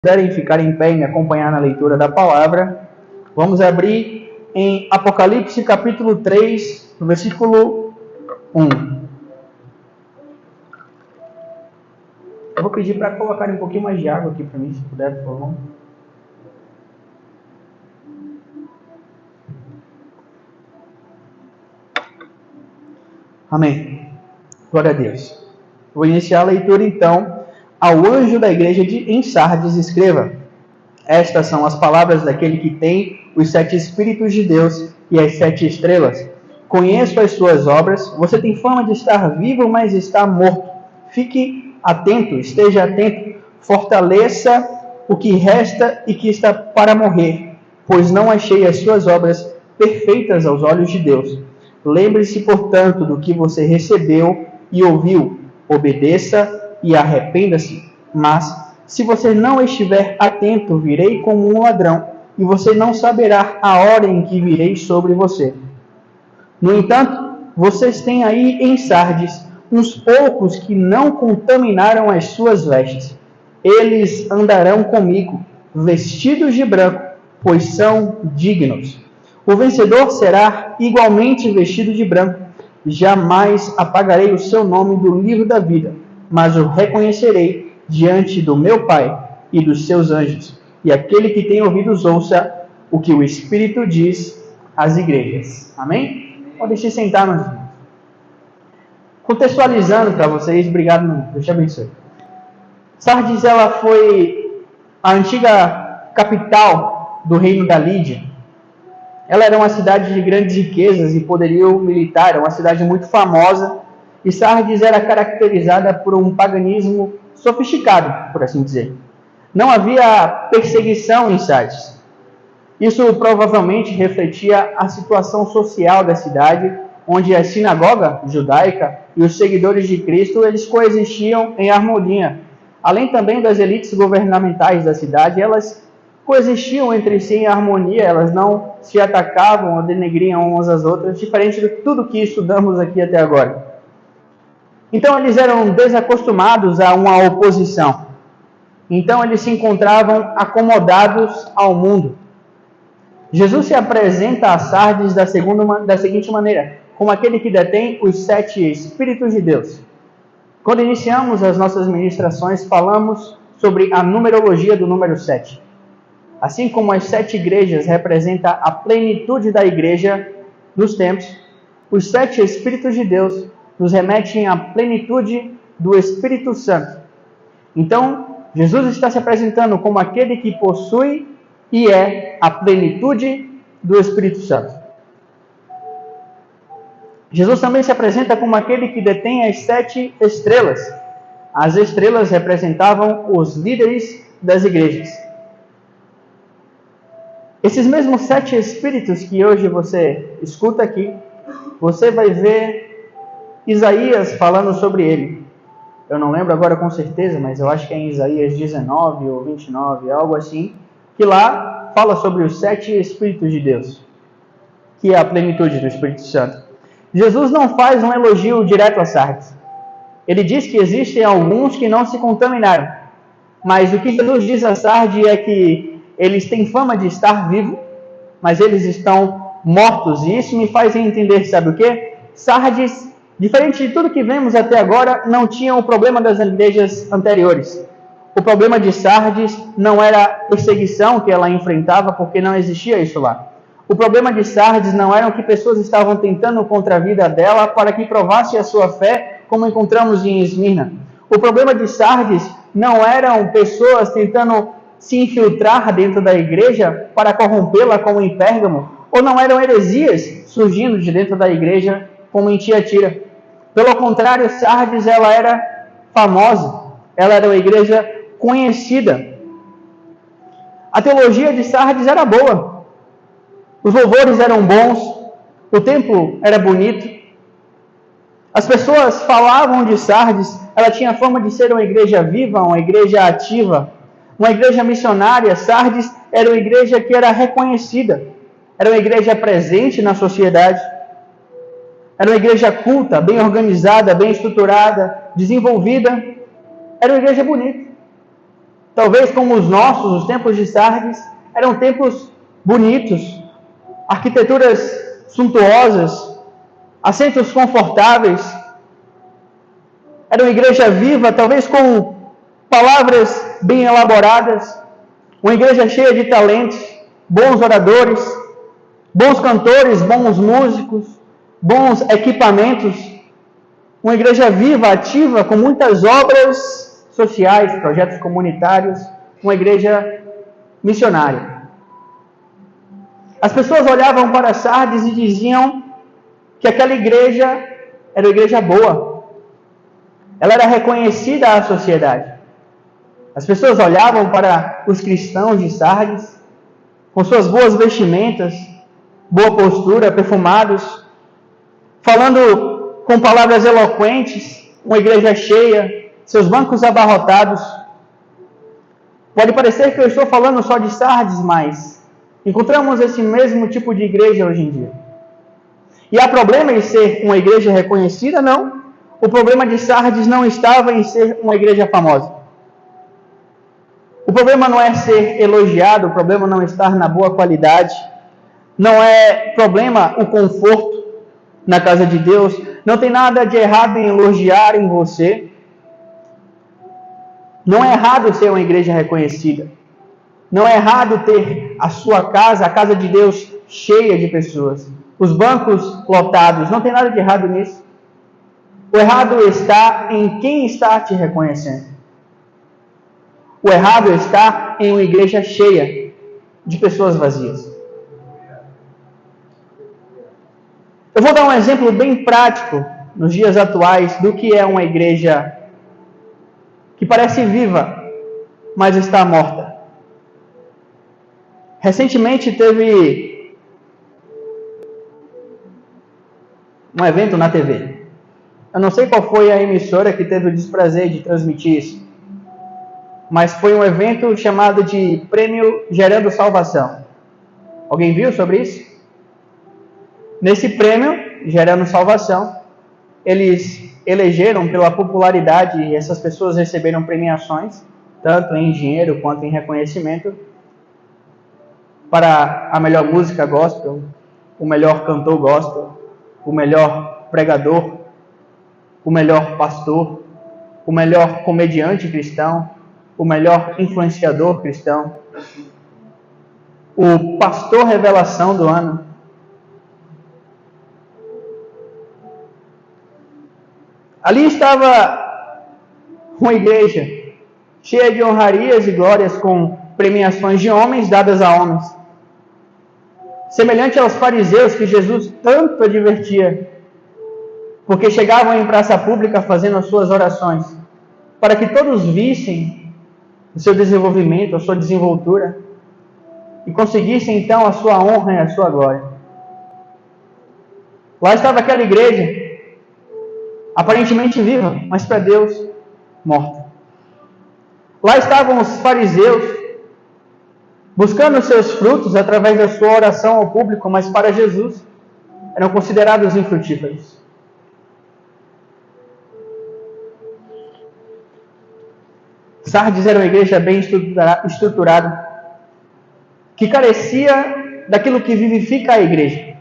puderem ficar em pé e me acompanhar na leitura da palavra, vamos abrir em Apocalipse capítulo 3, versículo 1. Eu vou pedir para colocarem um pouquinho mais de água aqui para mim, se puder, por favor. Amém. Glória a Deus. Vou iniciar a leitura então. Ao anjo da igreja em Sardes escreva: estas são as palavras daquele que tem os 7 Espíritos de Deus e as 7 estrelas. Conheço as suas obras. Você tem fama de estar vivo, mas está morto. Fique atento, esteja atento. Fortaleça o que resta e que está para morrer, pois não achei as suas obras perfeitas aos olhos de Deus. Lembre-se, portanto, do que você recebeu e ouviu. Obedeça e arrependa-se. Mas, se você não estiver atento, virei como um ladrão, e você não saberá a hora em que virei sobre você. No entanto, vocês têm aí em Sardes uns poucos que não contaminaram as suas vestes. Eles andarão comigo, vestidos de branco, pois são dignos. O vencedor será igualmente vestido de branco. Jamais apagarei o seu nome do livro da vida, mas o reconhecerei diante do meu Pai e dos seus anjos. E aquele que tem ouvidos, ouça o que o Espírito diz às igrejas. Amém? Pode se sentar, meus irmãos. Contextualizando para vocês, obrigado, meu irmão. Deus te abençoe. Sardes, ela foi a antiga capital do reino da Lídia. Ela era uma cidade de grandes riquezas e poderio militar, uma cidade muito famosa. E Sardes era caracterizada por um paganismo sofisticado, por assim dizer. Não havia perseguição em Sardes. Isso provavelmente refletia a situação social da cidade, onde a sinagoga judaica e os seguidores de Cristo eles coexistiam em harmonia. Além também das elites governamentais da cidade, elas coexistiam entre si em harmonia, elas não se atacavam ou denegriam umas às outras, diferente de tudo que estudamos aqui até agora. Então eles eram desacostumados a uma oposição. Então eles se encontravam acomodados ao mundo. Jesus se apresenta a Sardes da seguinte maneira: como aquele que detém os 7 Espíritos de Deus. Quando iniciamos as nossas ministrações, falamos sobre a numerologia do número 7. Assim como as 7 igrejas representam a plenitude da igreja dos tempos, os 7 Espíritos de Deus nos remetem à plenitude do Espírito Santo. Então, Jesus está se apresentando como aquele que possui e é a plenitude do Espírito Santo. Jesus também se apresenta como aquele que detém as 7 estrelas. As estrelas representavam os líderes das igrejas. Esses mesmos 7 Espíritos que hoje você escuta aqui, você vai ver Isaías falando sobre ele. Eu não lembro agora com certeza, mas eu acho que é em Isaías 19 ou 29, algo assim, que lá fala sobre os 7 Espíritos de Deus, que é a plenitude do Espírito Santo. Jesus não faz um elogio direto a Sardes. Ele diz que existem alguns que não se contaminaram, mas o que Jesus diz a Sardes é que eles têm fama de estar vivos, mas eles estão mortos. E isso me faz entender, sabe o quê? Sardes, diferente de tudo que vemos até agora, não tinha o problema das igrejas anteriores. O problema de Sardes não era a perseguição que ela enfrentava, porque não existia isso lá. O problema de Sardes não era que pessoas estavam tentando contra a vida dela para que provasse a sua fé, como encontramos em Esmirna. O problema de Sardes não eram pessoas tentando se infiltrar dentro da igreja para corrompê-la como em Pérgamo, ou não eram heresias surgindo de dentro da igreja como em Tiatira. Pelo contrário, Sardes ela era famosa, ela era uma igreja conhecida. A teologia de Sardes era boa, os louvores eram bons, o templo era bonito, as pessoas falavam de Sardes, ela tinha fama de ser uma igreja viva, uma igreja ativa, uma igreja missionária. Sardes era uma igreja que era reconhecida, era uma igreja presente na sociedade, era uma igreja culta, bem organizada, bem estruturada, desenvolvida, era uma igreja bonita. Talvez como os nossos, os templos de Sardes, eram templos bonitos, arquiteturas suntuosas, assentos confortáveis. Era uma igreja viva, talvez com palavras bem elaboradas, uma igreja cheia de talentos, bons oradores, bons cantores, bons músicos, bons equipamentos, uma igreja viva, ativa, com muitas obras sociais, projetos comunitários, uma igreja missionária. As pessoas olhavam para Sardes e diziam que aquela igreja era uma igreja boa. Ela era reconhecida à sociedade. As pessoas olhavam para os cristãos de Sardes, com suas boas vestimentas, boa postura, perfumados, falando com palavras eloquentes, uma igreja cheia, seus bancos abarrotados. Pode parecer que eu estou falando só de Sardes, mas encontramos esse mesmo tipo de igreja hoje em dia. E há problema em ser uma igreja reconhecida? Não. O problema de Sardes não estava em ser uma igreja famosa. O problema não é ser elogiado, o problema não estar na boa qualidade. Não é problema o conforto na casa de Deus. Não tem nada de errado em elogiar em você. Não é errado ser uma igreja reconhecida. Não é errado ter a sua casa, a casa de Deus, cheia de pessoas. Os bancos lotados. Não tem nada de errado nisso. O errado está em quem está te reconhecendo. O errado está em uma igreja cheia de pessoas vazias. Eu vou dar um exemplo bem prático nos dias atuais do que é uma igreja que parece viva, mas está morta. Recentemente teve um evento na TV. Eu não sei qual foi a emissora que teve o desprazer de transmitir isso, mas foi um evento chamado de Prêmio Gerando Salvação. Alguém viu sobre isso? Nesse prêmio, Gerando Salvação, eles elegeram pela popularidade, e essas pessoas receberam premiações, tanto em dinheiro quanto em reconhecimento, para a melhor música gospel, o melhor cantor gospel, o melhor pregador, o melhor pastor, o melhor comediante cristão, o melhor influenciador cristão, o pastor revelação do ano. Ali estava uma igreja cheia de honrarias e glórias, com premiações de homens dadas a homens. Semelhante aos fariseus que Jesus tanto advertia, porque chegavam em praça pública fazendo as suas orações, para que todos vissem o seu desenvolvimento, a sua desenvoltura, e conseguissem então a sua honra e a sua glória. Lá estava aquela igreja, aparentemente viva, mas para Deus, morta. Lá estavam os fariseus, buscando seus frutos através da sua oração ao público, mas para Jesus eram considerados infrutíferos. Sardes era uma igreja bem estruturada, que carecia daquilo que vivifica a igreja,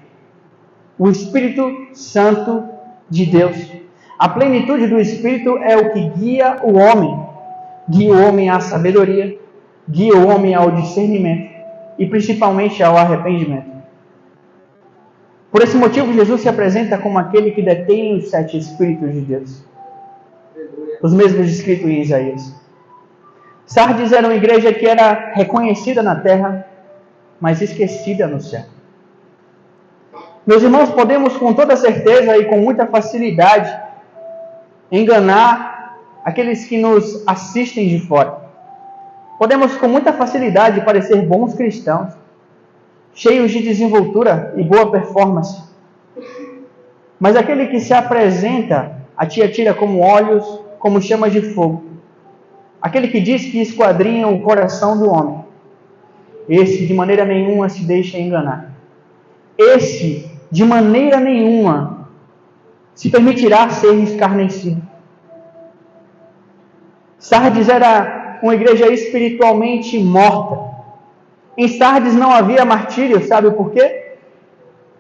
o Espírito Santo de Deus. A plenitude do Espírito é o que guia o homem à sabedoria, guia o homem ao discernimento e principalmente ao arrependimento. Por esse motivo, Jesus se apresenta como aquele que detém os 7 Espíritos de Deus, os mesmos descritos em Isaías. Sardes era uma igreja que era reconhecida na terra, mas esquecida no céu. Meus irmãos, podemos com toda certeza e com muita facilidade enganar aqueles que nos assistem de fora. Podemos com muita facilidade parecer bons cristãos, cheios de desenvoltura e boa performance. Mas aquele que se apresenta a ti atira como olhos, como chamas de fogo. Aquele que diz que esquadrinha o coração do homem, esse de maneira nenhuma se deixa enganar. Esse de maneira nenhuma se permitirá ser escarnecido. Sardes era uma igreja espiritualmente morta. Em Sardes não havia martírio, sabe por quê?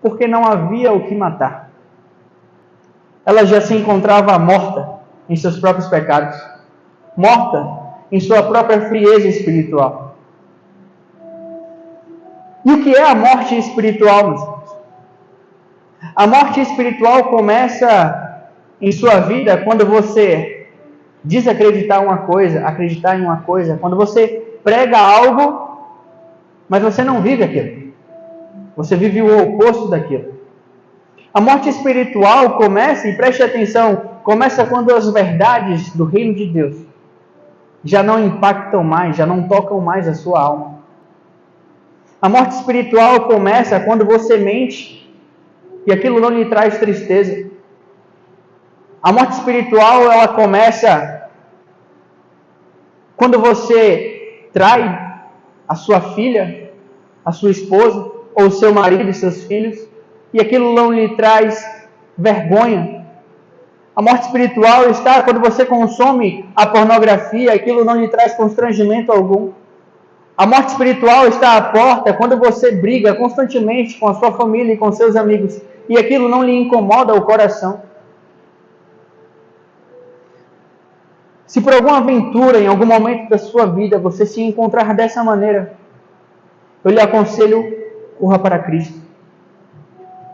Porque não havia o que matar. Ela já se encontrava morta em seus próprios pecados, morta em sua própria frieza espiritual. E o que é a morte espiritual, meus irmãos? A morte espiritual começa em sua vida quando você desacreditar uma coisa, acreditar em uma coisa, quando você prega algo, mas você não vive aquilo. Você vive o oposto daquilo. A morte espiritual começa, e preste atenção, começa quando as verdades do reino de Deus já não impactam mais, já não tocam mais a sua alma. A morte espiritual começa quando você mente e aquilo não lhe traz tristeza. A morte espiritual, ela começa quando você trai a sua filha, a sua esposa, ou o seu marido e seus filhos, e aquilo não lhe traz vergonha. A morte espiritual está quando você consome a pornografia, aquilo não lhe traz constrangimento algum. A morte espiritual está à porta quando você briga constantemente com a sua família e com seus amigos, e aquilo não lhe incomoda o coração. Se por alguma aventura, em algum momento da sua vida, você se encontrar dessa maneira, eu lhe aconselho, corra para Cristo.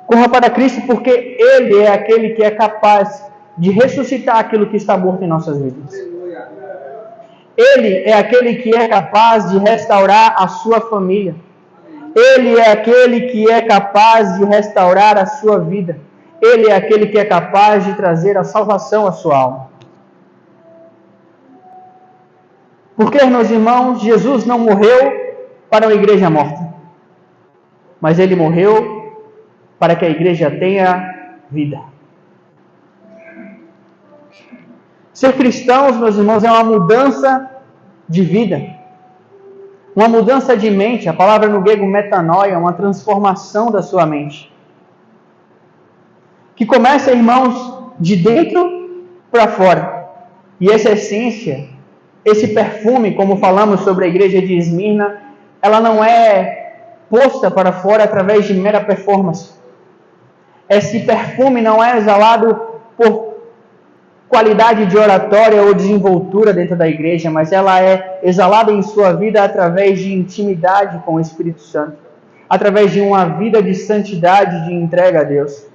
Corra para Cristo porque Ele é aquele que é capaz de ressuscitar aquilo que está morto em nossas vidas. Ele é aquele que é capaz de restaurar a sua família. Ele é aquele que é capaz de restaurar a sua vida. Ele é aquele que é capaz de trazer a salvação à sua alma. Porque, meus irmãos, Jesus não morreu para uma igreja morta, mas Ele morreu para que a igreja tenha vida. Ser cristãos, meus irmãos, é uma mudança de vida, uma mudança de mente. A palavra no grego metanoia é uma transformação da sua mente, que começa, irmãos, de dentro para fora. E essa essência, esse perfume, como falamos sobre a igreja de Esmirna, ela não é posta para fora através de mera performance. Esse perfume não é exalado por qualidade de oratória ou desenvoltura dentro da igreja, mas ela é exalada em sua vida através de intimidade com o Espírito Santo, através de uma vida de santidade, de entrega a Deus.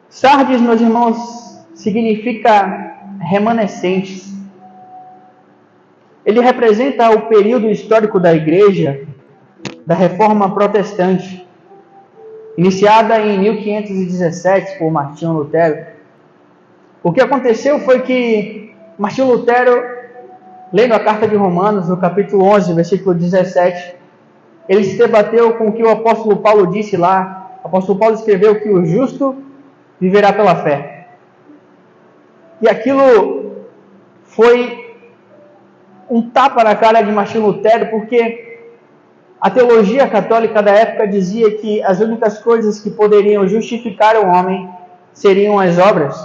Sardes, meus irmãos, significa remanescentes. Ele representa o período histórico da igreja, da Reforma Protestante, iniciada em 1517 por Martinho Lutero. O que aconteceu foi que Martinho Lutero, lendo a carta de Romanos, no capítulo 11, versículo 17, ele se debateu com o que o apóstolo Paulo disse lá. O apóstolo Paulo escreveu que o justo viverá pela fé. E aquilo foi um tapa na cara de Martinho Lutero, porque a teologia católica da época dizia que as únicas coisas que poderiam justificar o homem seriam as obras.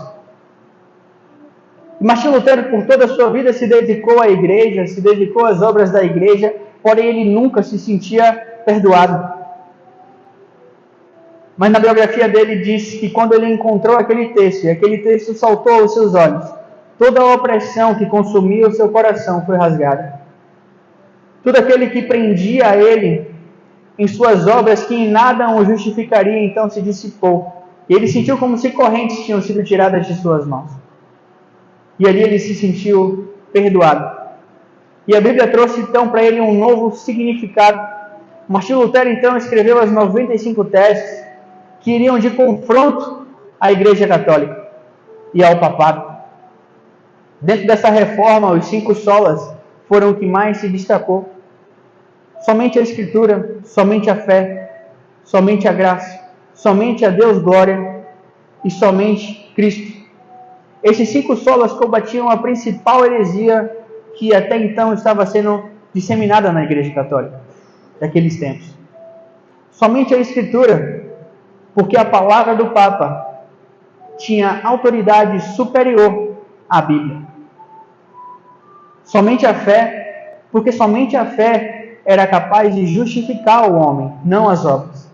E Martinho Lutero, por toda a sua vida, se dedicou à igreja, se dedicou às obras da igreja, porém ele nunca se sentia perdoado. Mas na biografia dele diz que quando ele encontrou aquele texto, e aquele texto saltou aos seus olhos, toda a opressão que consumia o seu coração foi rasgada. Tudo aquele que prendia a ele em suas obras, que em nada o justificaria, então se dissipou. E ele sentiu como se correntes tinham sido tiradas de suas mãos. E ali ele se sentiu perdoado. E a Bíblia trouxe então para ele um novo significado. Martinho Lutero então escreveu as 95 teses que iriam de confronto à Igreja Católica e ao papado. Dentro dessa reforma, os 5 solas foram o que mais se destacou. Somente a Escritura, somente a fé, somente a graça, somente a Deus glória e somente Cristo. Esses 5 solas combatiam a principal heresia que até então estava sendo disseminada na Igreja Católica daqueles tempos. Somente a Escritura, porque a palavra do Papa tinha autoridade superior à Bíblia. Somente a fé, porque somente a fé era capaz de justificar o homem, não as obras.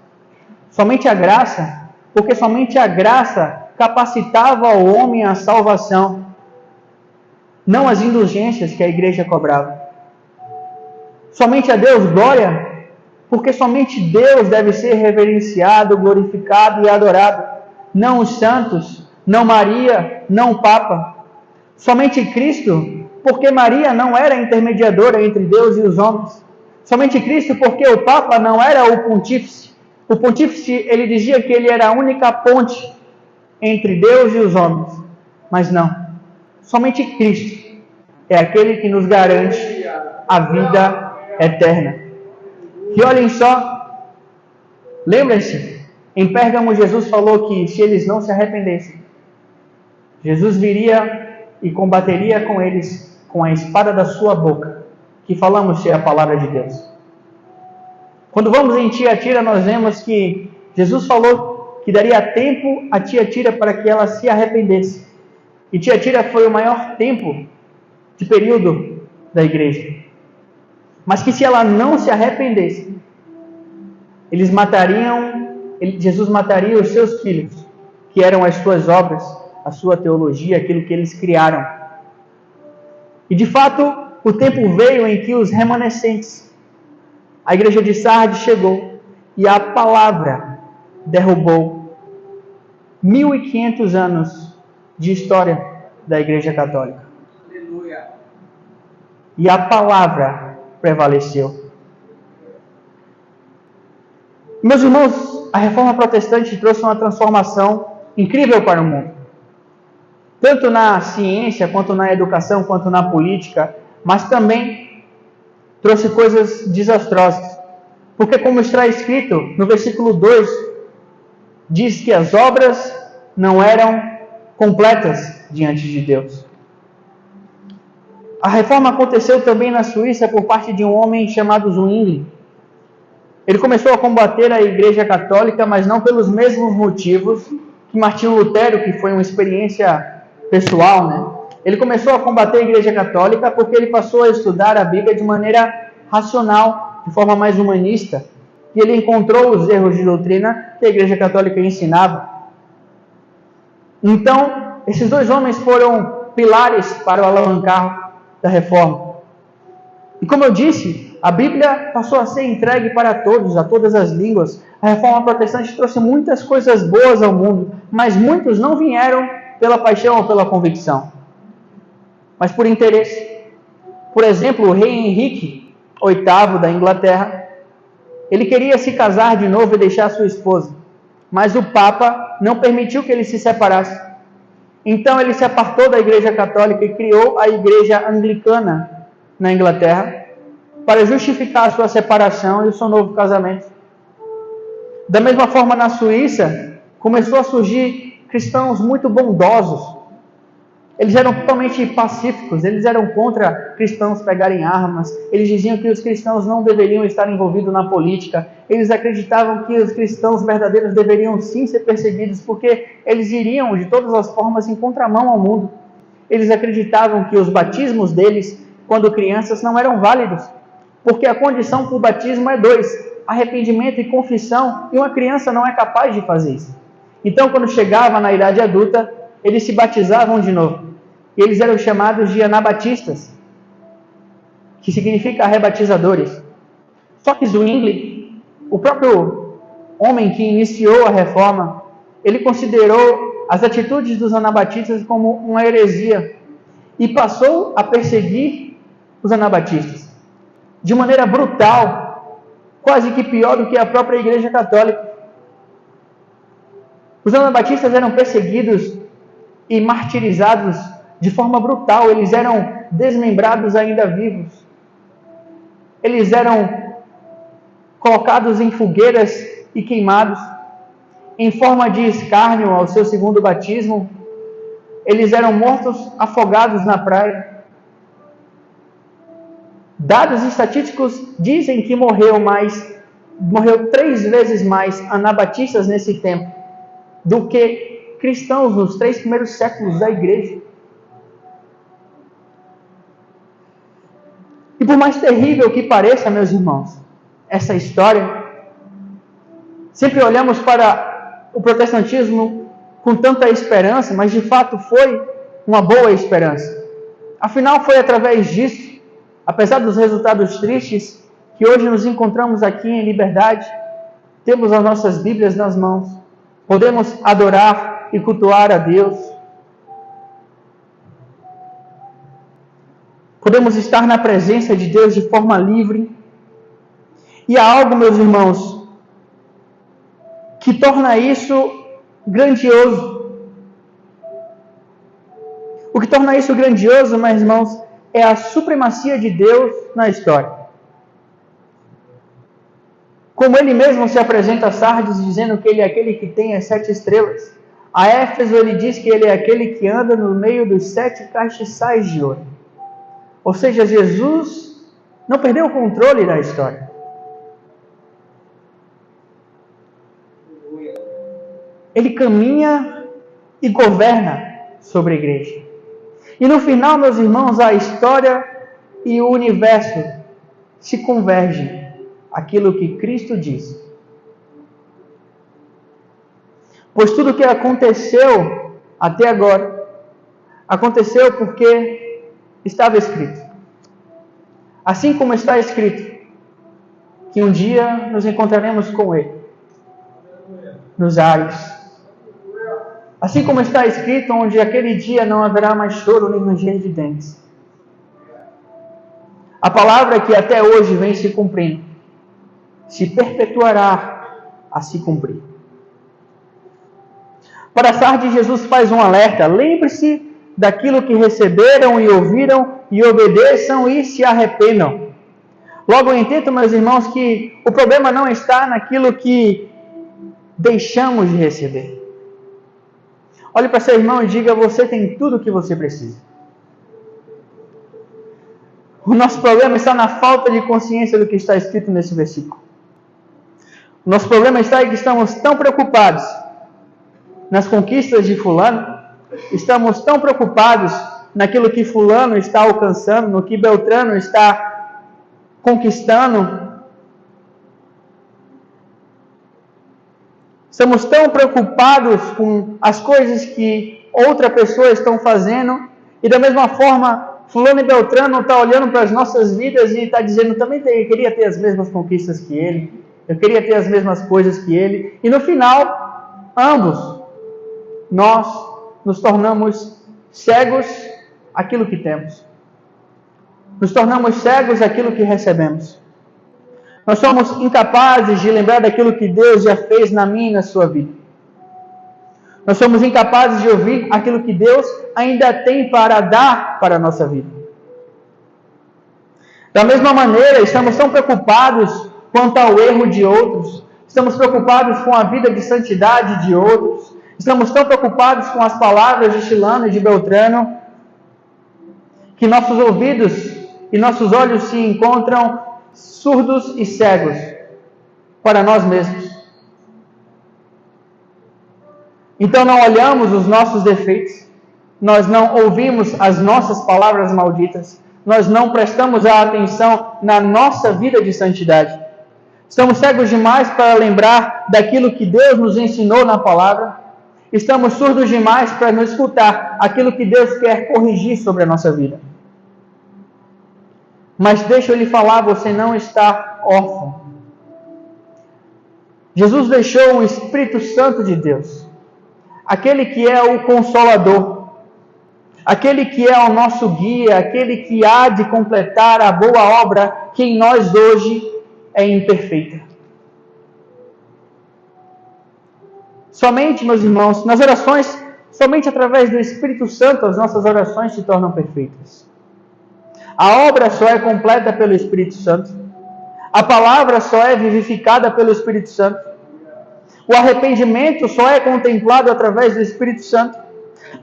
Somente a graça, porque somente a graça capacitava o homem à salvação, não as indulgências que a igreja cobrava. Somente a Deus glória, porque somente Deus deve ser reverenciado, glorificado e adorado, não os santos, não Maria, não o Papa. Somente Cristo, porque Maria não era intermediadora entre Deus e os homens. Somente Cristo, porque o Papa não era o pontífice. O pontífice, ele dizia que ele era a única ponte entre Deus e os homens. Mas não. Somente Cristo é aquele que nos garante a vida eterna. E olhem só, lembrem-se, em Pérgamo Jesus falou que se eles não se arrependessem, Jesus viria e combateria com eles com a espada da sua boca, que falamos ser a palavra de Deus. Quando vamos em Tiatira, nós vemos que Jesus falou que daria tempo a Tiatira para que ela se arrependesse. E Tiatira foi o maior tempo de período da igreja. Mas que se ela não se arrependesse, Jesus mataria os seus filhos, que eram as suas obras, a sua teologia, aquilo que eles criaram. E de fato, o tempo veio em que os remanescentes, a igreja de Sardes chegou e a palavra derrubou 1.500 anos de história da igreja católica. Aleluia. E a palavra prevaleceu. Meus irmãos, a reforma protestante trouxe uma transformação incrível para o mundo. Tanto na ciência, quanto na educação, quanto na política, mas também trouxe coisas desastrosas. Porque como está escrito no versículo 2, diz que as obras não eram completas diante de Deus. A reforma aconteceu também na Suíça por parte de um homem chamado Zwingli. Ele começou a combater a Igreja Católica, mas não pelos mesmos motivos que Martinho Lutero, que foi uma experiência pessoal, né? Ele começou a combater a Igreja Católica porque ele passou a estudar a Bíblia de maneira racional, de forma mais humanista. E ele encontrou os erros de doutrina que a Igreja Católica ensinava. Então, esses dois homens foram pilares para o alavancar da reforma. E como eu disse, a Bíblia passou a ser entregue para todos, a todas as línguas. A reforma protestante trouxe muitas coisas boas ao mundo, mas muitos não vieram pela paixão ou pela convicção, mas por interesse. Por exemplo, o rei Henrique VIII da Inglaterra, ele queria se casar de novo e deixar sua esposa, mas o Papa não permitiu que ele se separasse. Então ele se apartou da Igreja Católica e criou a Igreja Anglicana na Inglaterra para justificar a sua separação e o seu novo casamento. Da mesma forma, na Suíça, começou a surgir cristãos muito bondosos. Eles eram totalmente pacíficos, eles eram contra cristãos pegarem armas, eles diziam que os cristãos não deveriam estar envolvidos na política, eles acreditavam que os cristãos verdadeiros deveriam sim ser perseguidos, porque eles iriam de todas as formas em contramão ao mundo. Eles acreditavam que os batismos deles, quando crianças, não eram válidos, porque a condição para o batismo é 2, arrependimento e confissão, e uma criança não é capaz de fazer isso. Então, quando chegava na idade adulta, eles se batizavam de novo. E eles eram chamados de anabatistas, que significa rebatizadores. Só que Zwingli, o próprio homem que iniciou a reforma, ele considerou as atitudes dos anabatistas como uma heresia e passou a perseguir os anabatistas de maneira brutal, quase que pior do que a própria Igreja Católica. Os anabatistas eram perseguidos e martirizados de forma brutal. Eles eram desmembrados ainda vivos. Eles eram colocados em fogueiras e queimados. Em forma de escárnio ao seu segundo batismo, eles eram mortos afogados na praia. Dados estatísticos dizem que morreu 3 vezes mais anabatistas nesse tempo do que cristãos nos 3 primeiros séculos da igreja. E por mais terrível que pareça, meus irmãos, essa história, sempre olhamos para o protestantismo com tanta esperança, mas de fato foi uma boa esperança. Afinal, foi através disso, apesar dos resultados tristes, que hoje nos encontramos aqui em liberdade, temos as nossas Bíblias nas mãos, podemos adorar e cultuar a Deus, podemos estar na presença de Deus de forma livre. E há algo, meus irmãos, que torna isso grandioso. O que torna isso grandioso, meus irmãos, é a supremacia de Deus na história. Como ele mesmo se apresenta a Sardes, dizendo que ele é aquele que tem as 7 estrelas. A Éfeso ele diz que ele é aquele que anda no meio dos 7 castiçais de ouro. Ou seja, Jesus não perdeu o controle da história. Ele caminha e governa sobre a igreja. E no final, meus irmãos, a história e o universo se convergem àquilo que Cristo disse. Pois tudo o que aconteceu até agora, aconteceu porque estava escrito. Assim como está escrito, que um dia nos encontraremos com Ele, nos ares. Assim como está escrito, onde aquele dia não haverá mais choro nem ranger de dentes. A palavra que até hoje vem se cumprindo, se perpetuará a se cumprir. Para Sardes, Jesus faz um alerta: lembre-se daquilo que receberam e ouviram, e obedeçam e se arrependam. Logo eu entendo, meus irmãos, que o problema não está naquilo que deixamos de receber. Olhe para seu irmão e diga: você tem tudo o que você precisa. O nosso problema está na falta de consciência do que está escrito nesse versículo. O nosso problema está em que estamos tão preocupados nas conquistas de fulano, estamos tão preocupados naquilo que fulano está alcançando, no que Beltrano está conquistando. Estamos tão preocupados com as coisas que outra pessoa estão fazendo, e da mesma forma, fulano e Beltrano está olhando para as nossas vidas e está dizendo: também eu queria ter as mesmas conquistas que ele, eu queria ter as mesmas coisas que ele, e no final, ambos, nós nos tornamos cegos àquilo que temos. Nos tornamos cegos àquilo que recebemos. Nós somos incapazes de lembrar daquilo que Deus já fez na minha e na sua vida. Nós somos incapazes de ouvir aquilo que Deus ainda tem para dar para a nossa vida. Da mesma maneira, estamos tão preocupados quanto ao erro de outros. Estamos preocupados com a vida de santidade de outros. Estamos tão preocupados com as palavras de Chilano e de Beltrano, que nossos ouvidos e nossos olhos se encontram surdos e cegos para nós mesmos. Então não olhamos os nossos defeitos, nós não ouvimos as nossas palavras malditas, nós não prestamos a atenção na nossa vida de santidade. Estamos cegos demais para lembrar daquilo que Deus nos ensinou na palavra. Estamos surdos demais para não escutar aquilo que Deus quer corrigir sobre a nossa vida. Mas deixa eu lhe falar, você não está órfão. Jesus deixou o Espírito Santo de Deus, aquele que é o Consolador, aquele que é o nosso guia, aquele que há de completar a boa obra que em nós hoje é imperfeita. Somente, meus irmãos, nas orações, somente através do Espírito Santo as nossas orações se tornam perfeitas. A obra só é completa pelo Espírito Santo. A palavra só é vivificada pelo Espírito Santo. O arrependimento só é contemplado através do Espírito Santo.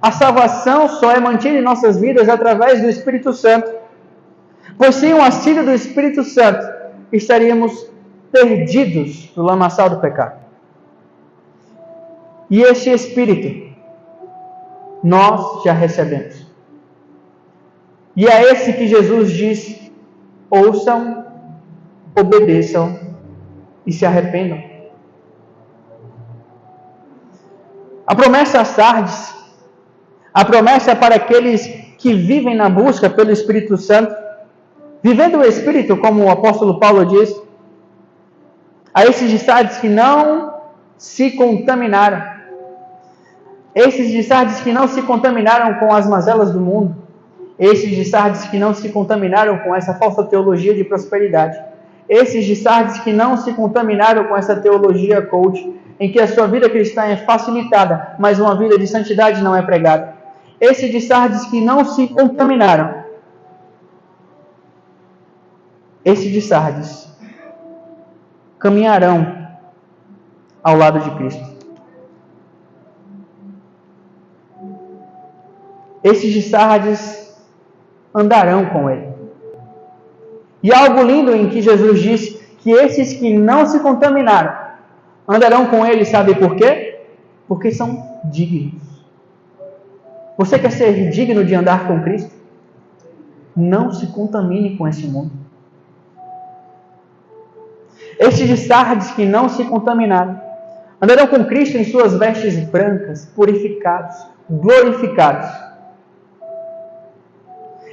A salvação só é mantida em nossas vidas através do Espírito Santo. Pois sem o auxílio do Espírito Santo, estaríamos perdidos no lamaçal do pecado. E este Espírito, nós já recebemos. E é esse que Jesus diz ouçam, obedeçam e se arrependam. A promessa a Sardes, a promessa para aqueles que vivem na busca pelo Espírito Santo, vivendo o Espírito, como o apóstolo Paulo diz, a esses de Sardes que não se contaminaram, esses de Sardes que não se contaminaram com as mazelas do mundo, esses de Sardes que não se contaminaram com essa falsa teologia de prosperidade, esses de Sardes que não se contaminaram com essa teologia coach, em que a sua vida cristã é facilitada, mas uma vida de santidade não é pregada. Esses de Sardes que não se contaminaram, esses de Sardes caminharão ao lado de Cristo. Esses de Sardes andarão com Ele. E algo lindo em que Jesus diz que esses que não se contaminaram andarão com Ele, sabe por quê? Porque são dignos. Você quer ser digno de andar com Cristo? Não se contamine com esse mundo. Estes de Sardes que não se contaminaram andarão com Cristo em suas vestes brancas, purificados, glorificados.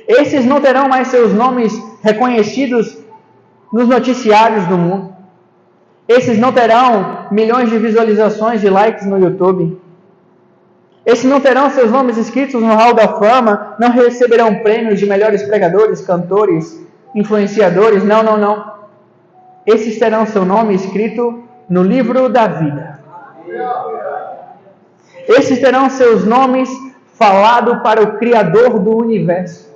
Esses não terão mais seus nomes reconhecidos nos noticiários do mundo. Esses não terão milhões de visualizações e likes no YouTube. Esses não terão seus nomes escritos no Hall da Fama, não receberão prêmios de melhores pregadores, cantores, influenciadores. Não. Esses terão seu nome escrito no livro da vida. Esses terão seus nomes falado para o Criador do universo.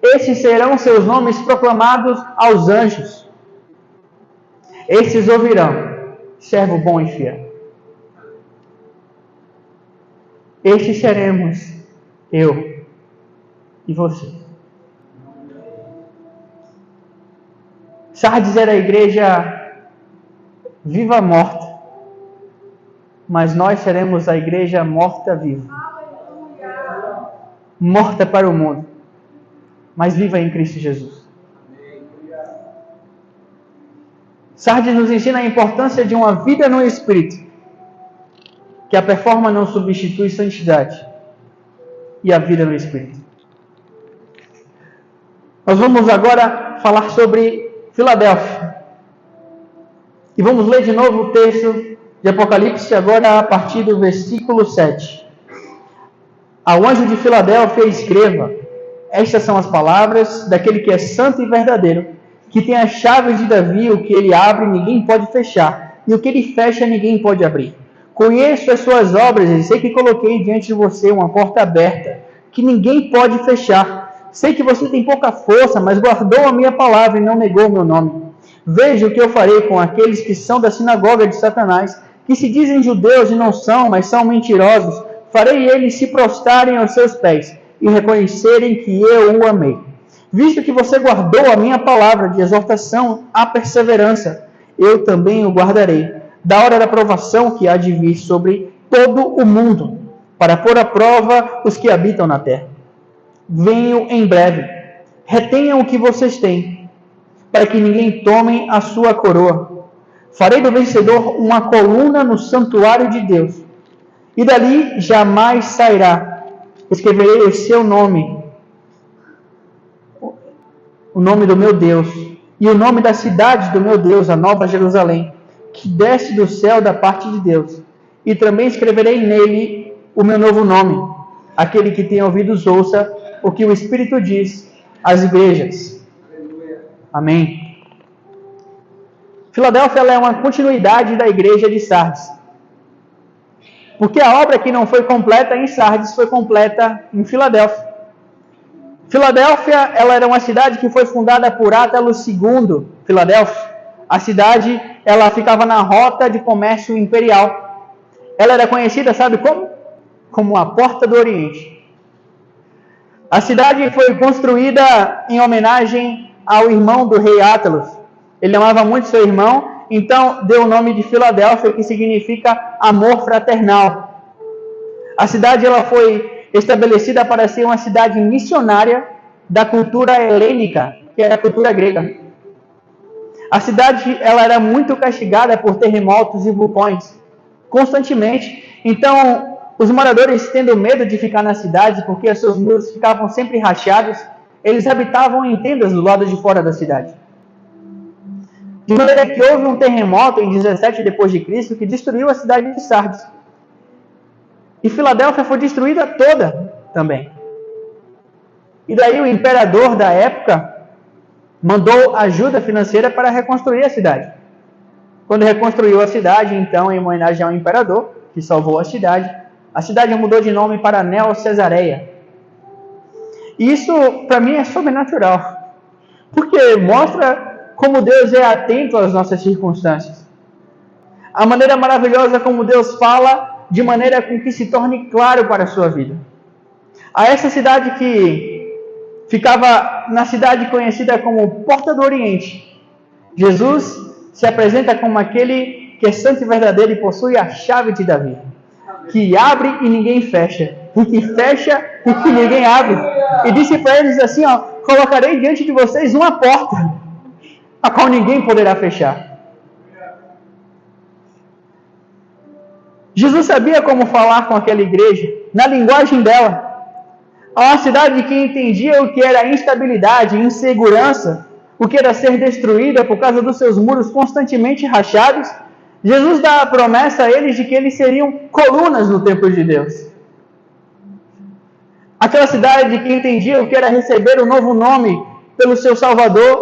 Esses serão seus nomes proclamados aos anjos. Esses ouvirão, servo bom e fiel. Estes seremos eu e você. Sardes era a igreja viva-morta, mas nós seremos a igreja morta-viva. Morta para o mundo, mas viva em Cristo Jesus. Sardes nos ensina a importância de uma vida no Espírito, que a performance não substitui santidade e a vida no Espírito. Nós vamos agora falar sobre Filadélfia. E vamos ler de novo o texto de Apocalipse, agora a partir do versículo 7. Ao anjo de Filadélfia escreva: estas são as palavras daquele que é santo e verdadeiro, que tem as chaves de Davi. O que ele abre ninguém pode fechar, e o que ele fecha ninguém pode abrir. Conheço as suas obras e sei que coloquei diante de você uma porta aberta, que ninguém pode fechar. Sei que você tem pouca força, mas guardou a minha palavra e não negou o meu nome. Veja o que eu farei com aqueles que são da sinagoga de Satanás, que se dizem judeus e não são, mas são mentirosos. Farei eles se prostrarem aos seus pés e reconhecerem que eu o amei. Visto que você guardou a minha palavra de exortação à perseverança, eu também o guardarei, da hora da provação que há de vir sobre todo o mundo, para pôr à prova os que habitam na terra. Venho em breve. Retenham o que vocês têm, para que ninguém tome a sua coroa. Farei do vencedor uma coluna no santuário de Deus, e dali jamais sairá. Escreverei o seu nome, o nome do meu Deus, e o nome da cidade do meu Deus, a Nova Jerusalém, que desce do céu da parte de Deus. E também escreverei nele o meu novo nome. Aquele que tem ouvidos ouça o que o Espírito diz às igrejas. Amém. Filadélfia é uma continuidade da igreja de Sardes. Porque a obra que não foi completa em Sardes foi completa em Filadélfia. Filadélfia, ela era uma cidade que foi fundada por Átalo II. Filadélfia, a cidade, ela ficava na rota de comércio imperial. Ela era conhecida, sabe como? Como a Porta do Oriente. A cidade foi construída em homenagem ao irmão do rei Átalo. Ele amava muito seu irmão, então deu o nome de Filadélfia, que significa amor fraternal. A cidade ela foi estabelecida para ser uma cidade missionária da cultura helênica, que que era a cultura grega. A cidade ela era muito castigada por terremotos e vulcões, constantemente. Então, os moradores, tendo medo de ficar na cidade, porque os seus muros ficavam sempre rachados, eles habitavam em tendas do lado de fora da cidade. De maneira que houve um terremoto em 17 d.C. que destruiu a cidade de Sardes. E Filadélfia foi destruída toda também. E daí o imperador da época mandou ajuda financeira para reconstruir a cidade. Quando reconstruiu a cidade, então, em homenagem ao imperador, que salvou a cidade mudou de nome para Neo-Cesareia. E isso, para mim, é sobrenatural. Porque mostra como Deus é atento às nossas circunstâncias. A maneira maravilhosa como Deus fala, de maneira com que se torne claro para a sua vida. A essa cidade que ficava na cidade conhecida como Porta do Oriente, Jesus se apresenta como aquele que é santo e verdadeiro e possui a chave de Davi, que abre e ninguém fecha, e que fecha e que ninguém abre. E disse para eles assim, colocarei diante de vocês uma porta, a qual ninguém poderá fechar. Jesus sabia como falar com aquela igreja, na linguagem dela. A uma cidade que entendia o que era instabilidade, insegurança, o que era ser destruída por causa dos seus muros constantemente rachados, Jesus dá a promessa a eles de que eles seriam colunas no templo de Deus. Aquela cidade que entendia o que era receber um novo nome pelo seu Salvador,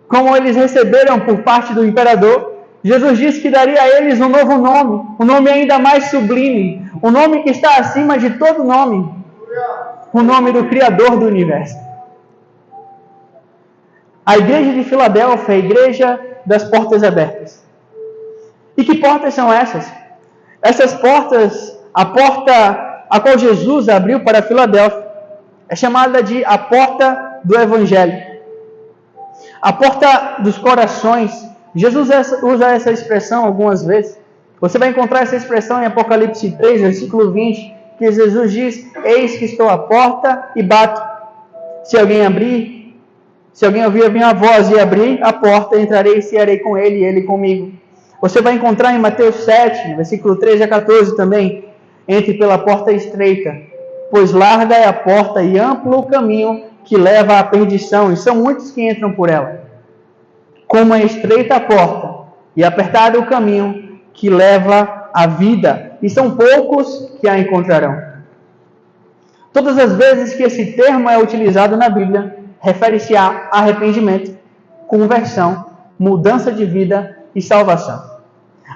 como eles receberam por parte do imperador, Jesus disse que daria a eles um novo nome, um nome ainda mais sublime, um nome que está acima de todo nome, o nome do Criador do Universo. A igreja de Filadélfia é a igreja das portas abertas. E que portas são essas? Essas portas, a porta a qual Jesus abriu para Filadélfia, é chamada de a porta do Evangelho. A porta dos corações. Jesus usa essa expressão algumas vezes. Você vai encontrar essa expressão em Apocalipse 3, versículo 20, que Jesus diz: eis que estou à porta e bato. Se alguém ouvir a minha voz e abrir a porta, entrarei e cearei com ele e ele comigo. Você vai encontrar em Mateus 7, versículo 13 a 14 também: entre pela porta estreita, pois larga é a porta e amplo o caminho que leva à perdição, e são muitos que entram por ela. Como é estreita a porta e apertado o caminho que leva à vida, e são poucos que a encontrarão. Todas as vezes que esse termo é utilizado na Bíblia, refere-se a arrependimento, conversão, mudança de vida e salvação.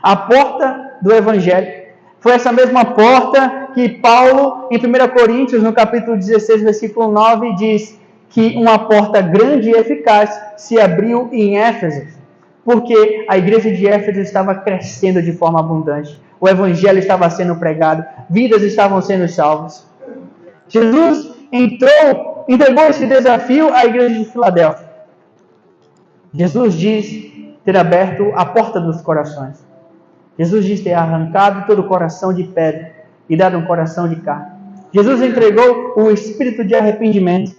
A porta do Evangelho foi essa mesma porta que Paulo, em 1 Coríntios, no capítulo 16, versículo 9, diz que uma porta grande e eficaz se abriu em Éfeso, porque a igreja de Éfeso estava crescendo de forma abundante. O Evangelho estava sendo pregado, vidas estavam sendo salvas. Jesus entregou esse desafio à igreja de Filadélfia. Jesus diz ter aberto a porta dos corações. Jesus diz ter arrancado todo o coração de pedra e dado um coração de carne. Jesus entregou o espírito de arrependimento,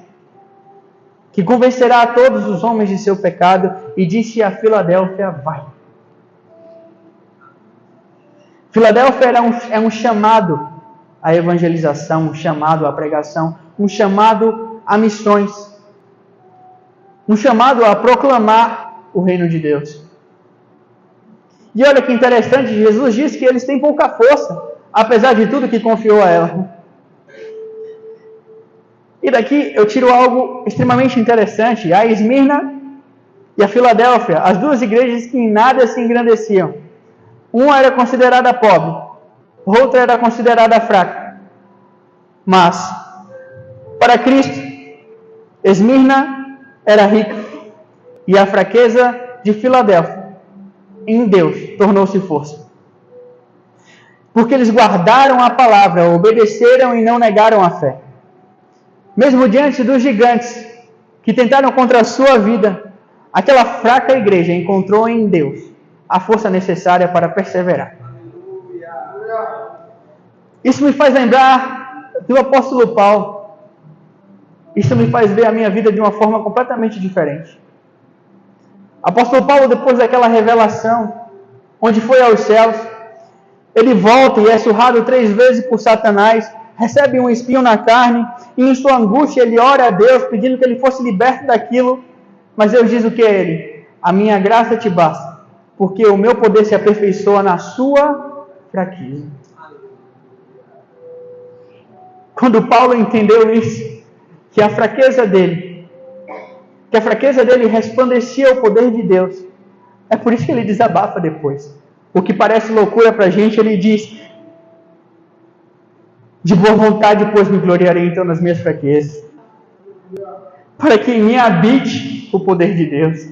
que convencerá a todos os homens de seu pecado, e disse a Filadélfia: vai. Filadélfia é um chamado à evangelização, um chamado à pregação, um chamado a missões, um chamado a proclamar o reino de Deus. E olha que interessante, Jesus diz que eles têm pouca força, apesar de tudo que confiou a ela. E daqui eu tiro algo extremamente interessante. A Esmirna e a Filadélfia, as duas igrejas que em nada se engrandeciam. Uma era considerada pobre, outra era considerada fraca. Mas, para Cristo, Esmirna era rica, e a fraqueza de Filadélfia, em Deus, tornou-se força. Porque eles guardaram a palavra, obedeceram e não negaram a fé. Mesmo diante dos gigantes que tentaram contra a sua vida, aquela fraca igreja encontrou em Deus a força necessária para perseverar. Isso me faz lembrar do apóstolo Paulo. Isso me faz ver a minha vida de uma forma completamente diferente. Apóstolo Paulo, depois daquela revelação, onde foi aos céus, ele volta e é surrado 3 vezes por Satanás, recebe um espinho na carne, e em sua angústia ele ora a Deus, pedindo que ele fosse liberto daquilo, mas Deus diz o que a ele? A minha graça te basta, porque o meu poder se aperfeiçoa na sua fraqueza. Quando Paulo entendeu isso, que a fraqueza dele resplandecia ao poder de Deus, é por isso que ele desabafa depois. O que parece loucura para a gente, ele diz: de boa vontade, pois me gloriarei então nas minhas fraquezas, para que em mim habite o poder de Deus.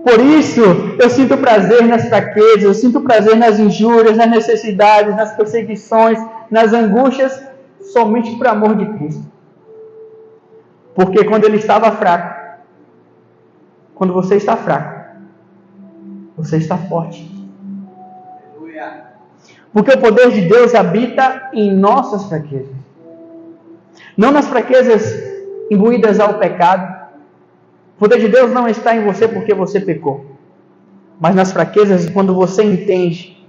Por isso, eu sinto prazer nas fraquezas, eu sinto prazer nas injúrias, nas necessidades, nas perseguições, nas angústias, somente por amor de Cristo. Porque quando ele estava fraco, quando você está fraco, você está forte. Porque o poder de Deus habita em nossas fraquezas. Não nas fraquezas imbuídas ao pecado. O poder de Deus não está em você porque você pecou. Mas nas fraquezas, quando você entende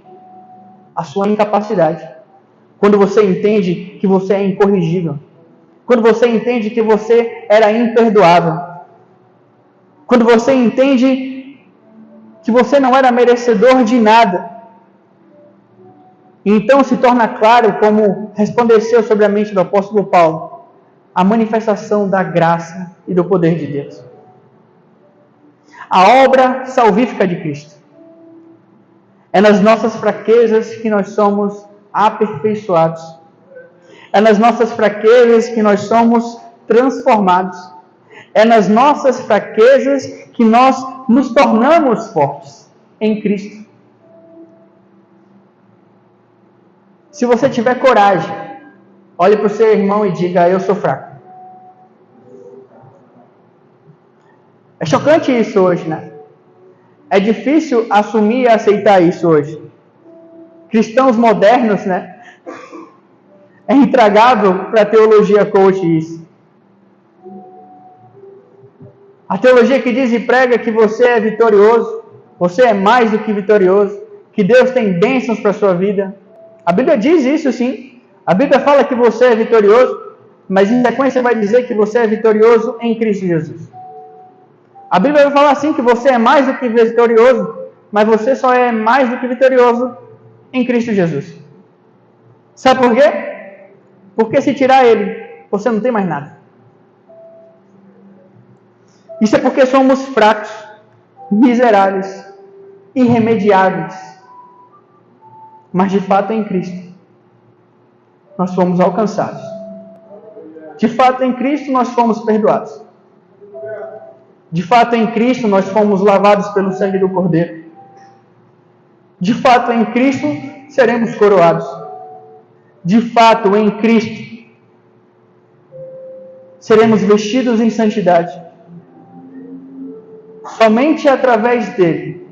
a sua incapacidade. Quando você entende que você é incorrigível. Quando você entende que você era imperdoável. Quando você entende que você não era merecedor de nada. E então se torna claro, como resplandeceu sobre a mente do apóstolo Paulo, a manifestação da graça e do poder de Deus. A obra salvífica de Cristo. É nas nossas fraquezas que nós somos aperfeiçoados. É nas nossas fraquezas que nós somos transformados. É nas nossas fraquezas que nós nos tornamos fortes em Cristo. Se você tiver coragem, olhe para o seu irmão e diga: eu sou fraco. É chocante isso hoje, né? É difícil assumir e aceitar isso hoje. Cristãos modernos, né? É intragável para a teologia coach isso. A teologia que diz e prega que você é vitorioso, você é mais do que vitorioso, que Deus tem bênçãos para a sua vida. A Bíblia diz isso sim. A Bíblia fala que você é vitorioso, mas em sequência vai dizer que você é vitorioso em Cristo Jesus. A Bíblia vai falar assim que você é mais do que vitorioso, mas você só é mais do que vitorioso em Cristo Jesus. Sabe por quê? Porque se tirar Ele, você não tem mais nada. Isso é porque somos fracos, miseráveis, irremediáveis. Mas de fato em Cristo nós fomos alcançados. De fato em Cristo nós fomos perdoados. De fato em Cristo nós fomos lavados pelo sangue do Cordeiro. De fato em Cristo seremos coroados. De fato em Cristo seremos vestidos em santidade. Somente através dele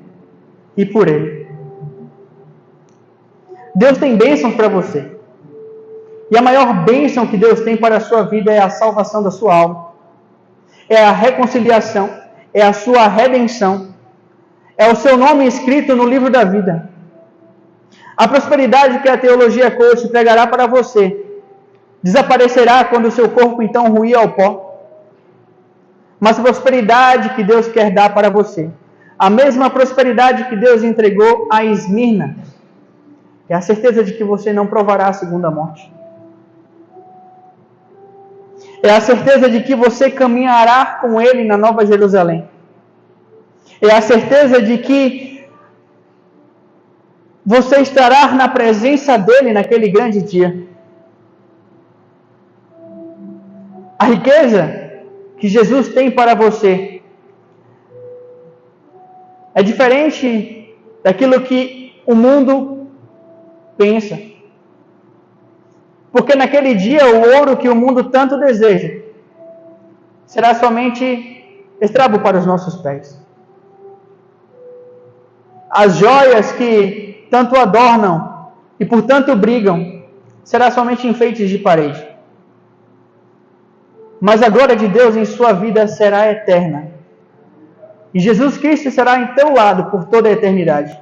e por ele. Deus tem bênçãos para você. E a maior bênção que Deus tem para a sua vida é a salvação da sua alma. É a reconciliação. É a sua redenção. É o seu nome escrito no livro da vida. A prosperidade que a teologia coach pregará para você desaparecerá quando o seu corpo então ruir ao pó. Mas a prosperidade que Deus quer dar para você, a mesma prosperidade que Deus entregou a Esmirna, é a certeza de que você não provará a segunda morte. É a certeza de que você caminhará com Ele na Nova Jerusalém. É a certeza de que você estará na presença dEle naquele grande dia. A riqueza que Jesus tem para você é diferente daquilo que o mundo pensa. Porque naquele dia o ouro que o mundo tanto deseja será somente estrago para os nossos pés. As joias que tanto adornam e por tanto brigam será somente enfeites de parede. mas a glória de Deus em sua vida será eterna. E Jesus Cristo será em teu lado por toda a eternidade.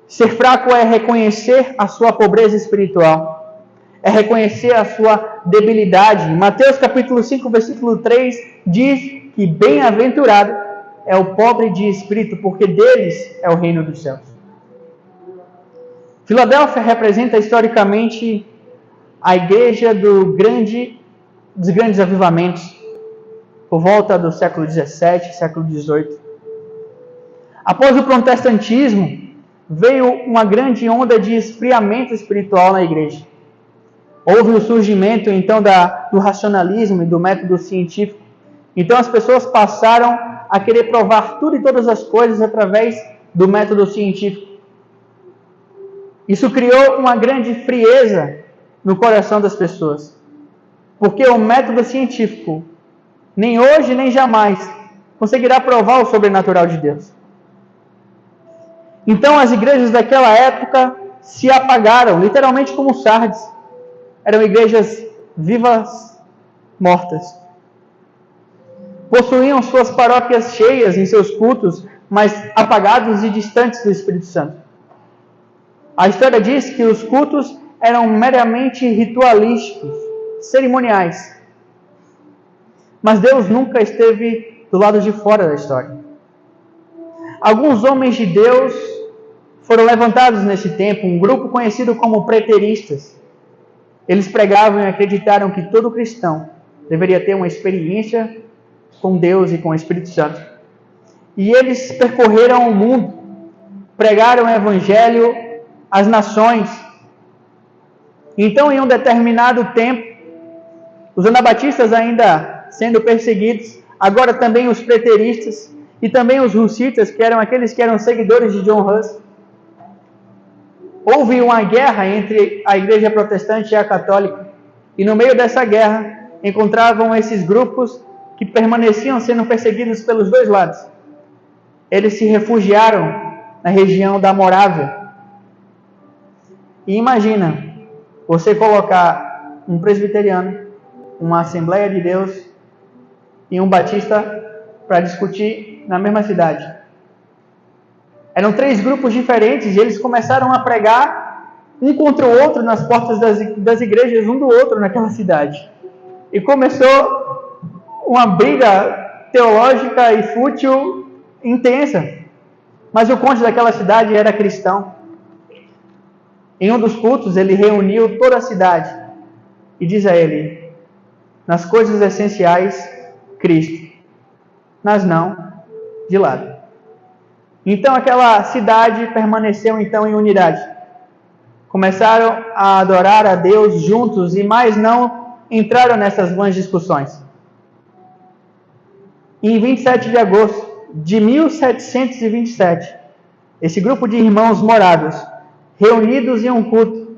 Ser fraco é reconhecer a sua pobreza espiritual, é reconhecer a sua debilidade. Mateus capítulo 5, versículo 3 diz que bem-aventurado é o pobre de espírito, porque deles é o reino dos céus. Filadélfia representa historicamente a igreja dos grandes avivamentos, por volta do século XVII, século XVIII. Após o protestantismo, veio uma grande onda de esfriamento espiritual na igreja. Houve o surgimento, então, do racionalismo e do método científico. Então, as pessoas passaram a querer provar tudo e todas as coisas através do método científico. Isso criou uma grande frieza no coração das pessoas. Porque o método científico, nem hoje nem jamais, conseguirá provar o sobrenatural de Deus. Então as igrejas daquela época se apagaram, literalmente como Sardes. Eram igrejas vivas, mortas. Possuíam suas paróquias cheias em seus cultos, mas apagados e distantes do Espírito Santo. A história diz que os cultos eram meramente ritualísticos, cerimoniais. Mas Deus nunca esteve do lado de fora da história. Alguns homens de Deus foram levantados nesse tempo, um grupo conhecido como preteristas. Eles pregavam e acreditaram que todo cristão deveria ter uma experiência com Deus e com o Espírito Santo. E eles percorreram o mundo, pregaram o Evangelho às nações. Então, em um determinado tempo, os anabatistas ainda sendo perseguidos, agora também os preteristas e também os hussitas, que eram aqueles que eram seguidores de John Huss. Houve uma guerra entre a igreja protestante e a católica, e no meio dessa guerra encontravam esses grupos que permaneciam sendo perseguidos pelos dois lados. Eles se refugiaram na região da Morávia. E imagina você colocar um presbiteriano, uma Assembleia de Deus e um batista para discutir na mesma cidade. Eram 3 grupos diferentes e eles começaram a pregar um contra o outro nas portas das igrejas, um do outro naquela cidade. E começou uma briga teológica e fútil intensa. Mas o conde daquela cidade era cristão. Em um dos cultos, ele reuniu toda a cidade e diz a ele: nas coisas essenciais, Cristo. Nas não, de lado. Então aquela cidade permaneceu então em unidade. Começaram a adorar a Deus juntos e mais não entraram nessas vãs discussões. Em 27 de agosto de 1727, esse grupo de irmãos morávios, reunidos em um culto,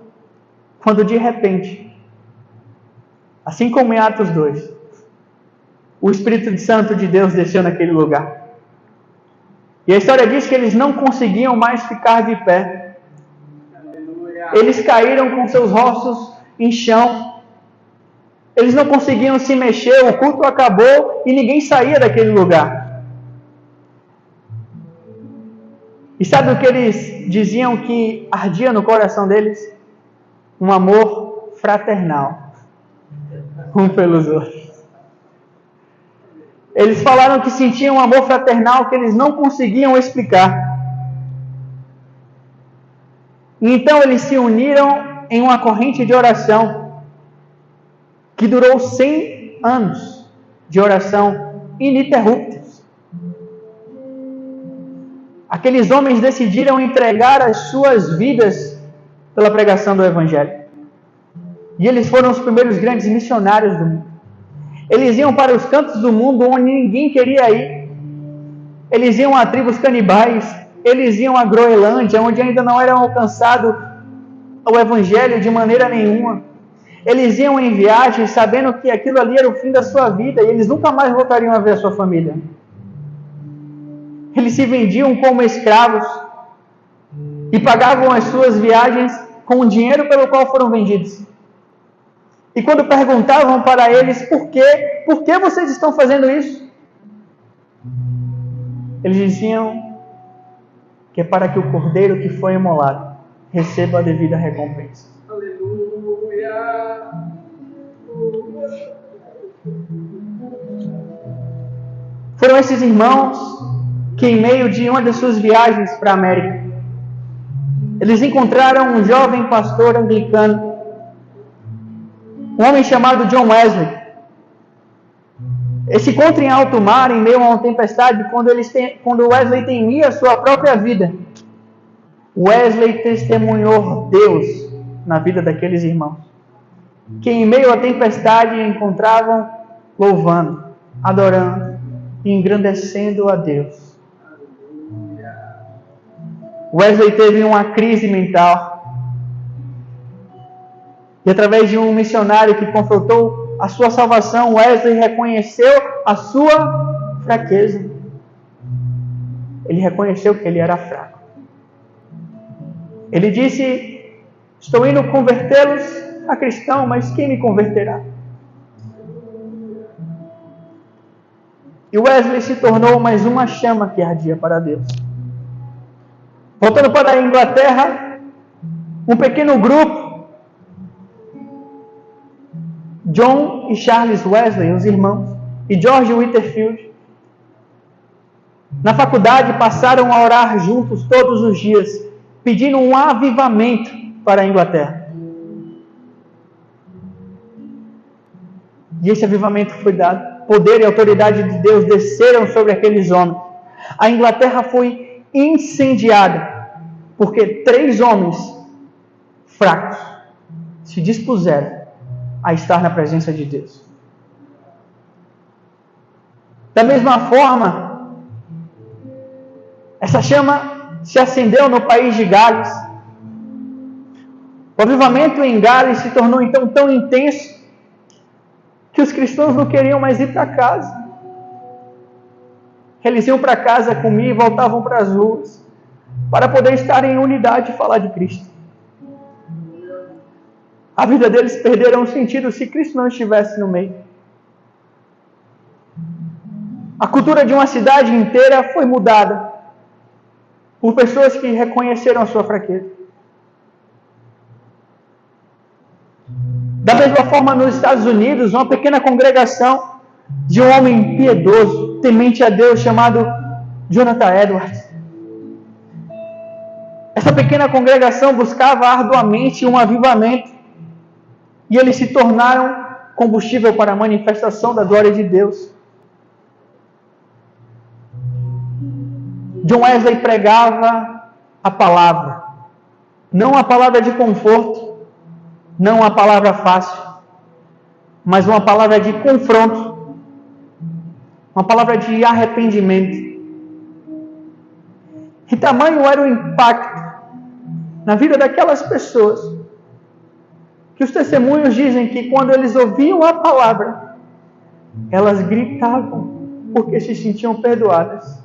quando de repente, assim como em Atos 2, o Espírito Santo de Deus desceu naquele lugar. E a história diz que eles não conseguiam mais ficar de pé. Eles caíram com seus rostos em chão. Eles não conseguiam se mexer, o culto acabou e ninguém saía daquele lugar. E sabe o que eles diziam que ardia no coração deles? Um amor fraternal, um pelos outros. Eles falaram que sentiam um amor fraternal que eles não conseguiam explicar. E então eles se uniram em uma corrente de oração que durou 100 anos de oração ininterruptos. Aqueles homens decidiram entregar as suas vidas pela pregação do Evangelho. E eles foram os primeiros grandes missionários do mundo. Eles iam para os cantos do mundo onde ninguém queria ir. Eles iam a tribos canibais. Eles iam à Groenlândia, onde ainda não era alcançado o Evangelho de maneira nenhuma. Eles iam em viagens sabendo que aquilo ali era o fim da sua vida e eles nunca mais voltariam a ver a sua família. Eles se vendiam como escravos e pagavam as suas viagens com o dinheiro pelo qual foram vendidos. E quando perguntavam para eles por que vocês estão fazendo isso? Eles diziam que é para que o cordeiro que foi imolado receba a devida recompensa. Aleluia! Foram esses irmãos que, em meio de uma das suas viagens para a América, eles encontraram um jovem pastor anglicano, um homem chamado John Wesley. Ele se encontra em alto mar, em meio a uma tempestade, quando Wesley temia a sua própria vida. Wesley testemunhou Deus na vida daqueles irmãos, que em meio à tempestade encontravam louvando, adorando e engrandecendo a Deus. Wesley teve uma crise mental. E através de um missionário que confrontou a sua salvação, Wesley reconheceu a sua fraqueza. Ele reconheceu que ele era fraco. Ele disse: estou indo convertê-los a cristão, mas quem me converterá? E Wesley se tornou mais uma chama que ardia para Deus. Voltando para a Inglaterra, um pequeno grupo, John e Charles Wesley, os irmãos, e George Whitefield, na faculdade passaram a orar juntos todos os dias, pedindo um avivamento para a Inglaterra. E esse avivamento foi dado. Poder e autoridade de Deus desceram sobre aqueles homens. A Inglaterra foi incendiada, porque 3 homens fracos se dispuseram a estar na presença de Deus. Da mesma forma, essa chama se acendeu no país de Gales. O avivamento em Gales se tornou então tão intenso que os cristãos não queriam mais ir para casa. Eles iam para casa comer e voltavam para as ruas para poder estar em unidade e falar de Cristo. A vida deles perderam o sentido se Cristo não estivesse no meio. A cultura de uma cidade inteira foi mudada por pessoas que reconheceram a sua fraqueza. Da mesma forma, nos Estados Unidos, uma pequena congregação de um homem piedoso, temente a Deus, chamado Jonathan Edwards. Essa pequena congregação buscava arduamente um avivamento e eles se tornaram combustível para a manifestação da glória de Deus. John Wesley pregava a palavra, não a palavra de conforto, não a palavra fácil, mas uma palavra de confronto, uma palavra de arrependimento. E tamanho era o impacto na vida daquelas pessoas, que os testemunhos dizem que quando eles ouviam a palavra, elas gritavam porque se sentiam perdoadas.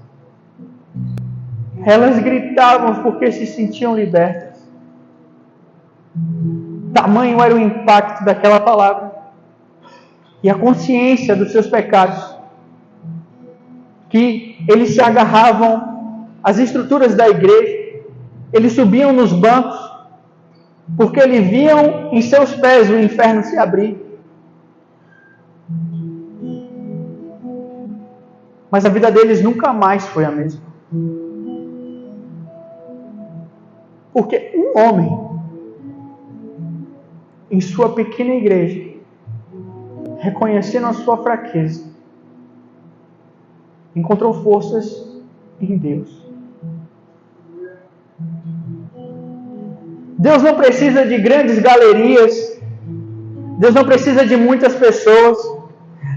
Elas gritavam porque se sentiam libertas. Tamanho era o impacto daquela palavra. E a consciência dos seus pecados, que eles se agarravam às estruturas da igreja, eles subiam nos bancos, porque eles viam em seus pés o inferno se abrir. Mas a vida deles nunca mais foi a mesma. Porque um homem, em sua pequena igreja, reconhecendo a sua fraqueza, encontrou forças em Deus. Deus não precisa de grandes galerias. Deus não precisa de muitas pessoas.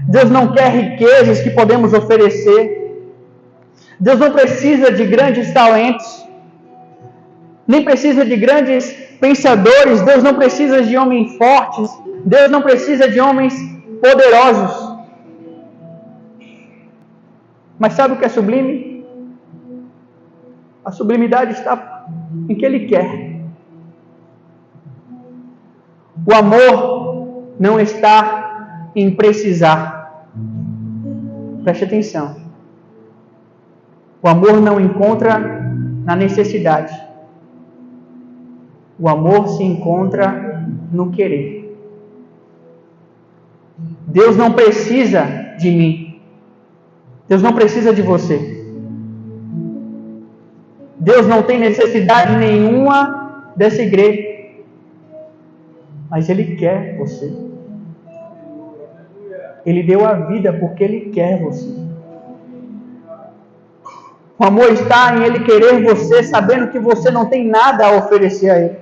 Deus não quer riquezas que podemos oferecer. Deus não precisa de grandes talentos. Nem precisa de grandes pensadores. Deus não precisa de homens fortes. Deus não precisa de homens poderosos. Mas sabe o que é sublime? A sublimidade está em que Ele quer. O amor não está em precisar. Preste atenção. O amor não encontra na necessidade. O amor se encontra no querer. Deus não precisa de mim. Deus não precisa de você. Deus não tem necessidade nenhuma dessa igreja. Mas Ele quer você. Ele deu a vida porque Ele quer você. O amor está em Ele querer você, sabendo que você não tem nada a oferecer a Ele.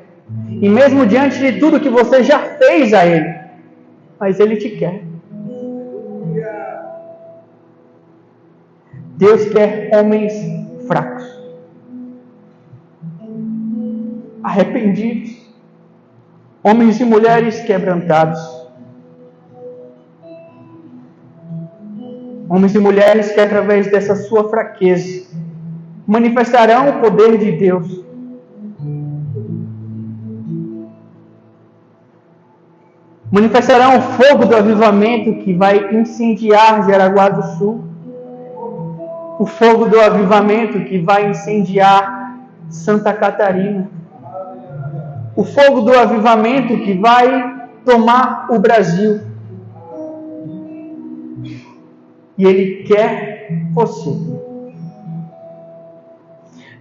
E mesmo diante de tudo que você já fez a Ele. Mas Ele te quer. Deus quer homens fracos, arrependidos, homens e mulheres quebrantados, homens e mulheres que através dessa sua fraqueza manifestarão o poder de Deus. Manifestarão o fogo do avivamento que vai incendiar Jaraguá do Sul. O fogo do avivamento que vai incendiar Santa Catarina. O fogo do avivamento que vai tomar o Brasil. E Ele quer você.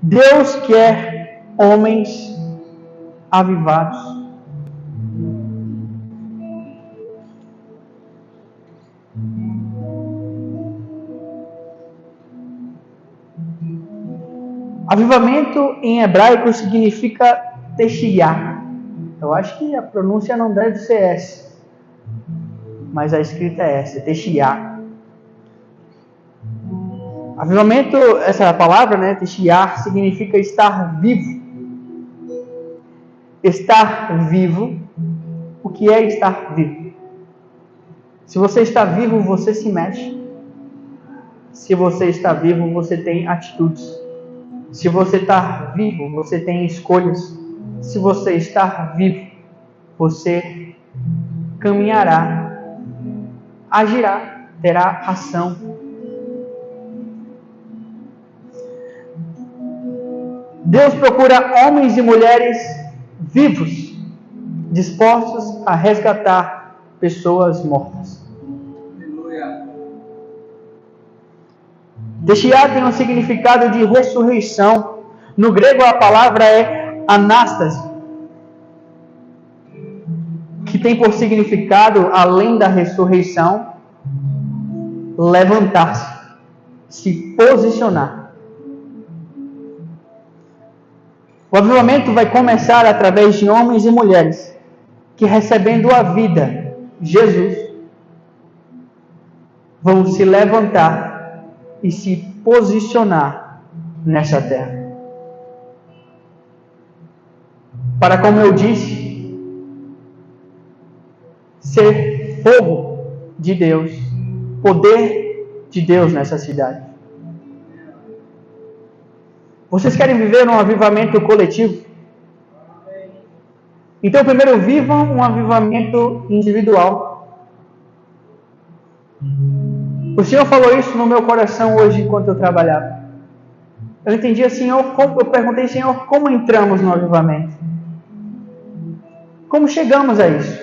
Deus quer homens avivados. Avivamento em hebraico significa teshiá. Eu acho que a pronúncia não deve ser essa, mas a escrita é essa, teshiá. Avivamento, essa palavra, né, teshiá, significa estar vivo. Estar vivo. O que é estar vivo? Se você está vivo, você se mexe. Se você está vivo, você tem atitudes. Se você está vivo, você tem escolhas. Se você está vivo, você caminhará, agirá, terá ação. Deus procura homens e mulheres vivos, dispostos a resgatar pessoas mortas. Teshiá tem um significado de ressurreição. No grego a palavra é anastase, que tem por significado, além da ressurreição, levantar-se, se posicionar. O avivamento vai começar através de homens e mulheres que, recebendo a vida, Jesus, vão se levantar e se posicionar nessa terra. Para, como eu disse, ser fogo de Deus, poder de Deus nessa cidade. Vocês querem viver um avivamento coletivo? Então, primeiro vivam um avivamento individual. O Senhor falou isso no meu coração hoje enquanto eu trabalhava. Eu entendi, Senhor, eu perguntei, Senhor, como entramos no avivamento? Como chegamos a isso?